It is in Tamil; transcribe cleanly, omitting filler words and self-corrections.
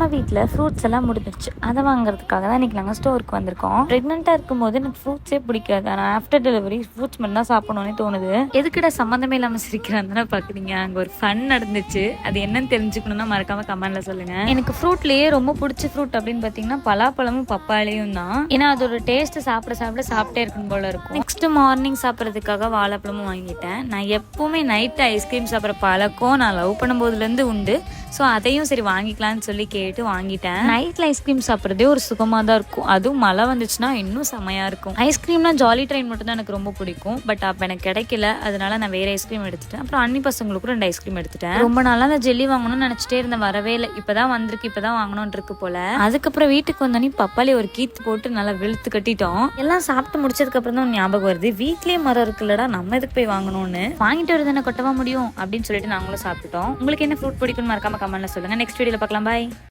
நம்ம வீட்டில் ஃப்ரூட்ஸ் எல்லாம் முடிஞ்சிருச்சு. அதை வாங்குறதுக்காக தான் இன்றைக்கி நாங்கள் ஸ்டோருக்கு வந்திருக்கோம். ப்ரெக்னெண்ட்டாக இருக்கும்போது எனக்கு ஃப்ரூட்ஸே பிடிக்காது. ஆனால் ஆஃப்டர் டெலிவரி ஃப்ரூட்ஸ் மட்டும் தான் சாப்பிடணும்னு தோணுது. எதுக்கிட்ட சம்மந்தமே இல்லாமல் சிரிக்கிறான்னு பார்க்குறீங்க. அங்கே ஒரு ஃபன் நடந்துச்சு. அது என்னன்னு தெரிஞ்சுக்கணும்னா மறக்காம கமெண்ட்ல சொல்லுங்க. எனக்கு ஃப்ரூட்லேயே ரொம்ப பிடிச்ச ஃப்ரூட் அப்படின்னு பார்த்தீங்கன்னா பலாப்பழமும் பப்பாளியும் தான். ஏன்னா அதோட டேஸ்ட் சாப்பிட்டே இருக்கும் போல இருக்கும். நெக்ஸ்ட் மார்னிங் சாப்பிட்றதுக்காக வாழைப்பழமும் வாங்கிட்டேன். நான் எப்பவுமே நைட்டு ஐஸ்கிரீம் சாப்பிட்ற பழக்கம் நான் லவ் பண்ணும்போதுலேருந்து உண்டு. ஸோ அதையும் சரி வாங்கிக்கலான்னு சொல்லி கேட்டு வாங்கிட்டேன். நைட்டில் ஐஸ்கிரீம் சாப்பிட்றதே ஒரு சுகமாக தான் இருக்கும். அதுவும் மழை வந்துச்சுன்னா இன்னும் செமையாக இருக்கும். ஐஸ்கிரீம்னா ஜாலி ட்ரெயின் மட்டும் தான் எனக்கு ரொம்ப பிடிக்கும். பட் அப்போ எனக்கு கிடைக்கல. அதனால நான் வேறு ஐஸ்கிரீம் எடுத்துட்டேன். அப்புறம் அண்ணி பசங்களுக்கும் 2 ஐஸ்கிரீம் எடுத்துட்டேன். ரொம்ப நாளாக அந்த ஜெல்லி வாங்கணும்னு நினச்சிட்டே இருந்தேன். வரவே இல்லை. இப்போ தான் வந்திருக்கு. இப்போ தான் வாங்கணும்னு இருக்கு போல. அதுக்கப்புறம் வீட்டுக்கு வந்தோடனே பப்பாளி ஒரு கீத்து போட்டு நல்லா வெளுத்து கட்டிட்டோம். எல்லாம் சாப்பிட்டு முடிச்சதுக்கப்புறம் தான் ஞாபகம் வருது, வீட்லேயே மரம் இருக்குல்லடா, நம்ம எதுக்கு போய் வாங்கணும்னு. வாங்கிட்டு வருது என்ன கொட்டவா முடியும் அப்படின்னு சொல்லிட்டு நாங்களும் சாப்பிட்டோம். உங்களுக்கு என்ன ஃப்ரூட் பிடிக்கும்னு மறக்காம கமெண்ட்ல சொல்லுங்க. நெக்ஸ்ட் வீடியோல பார்க்கலாம். பாய்.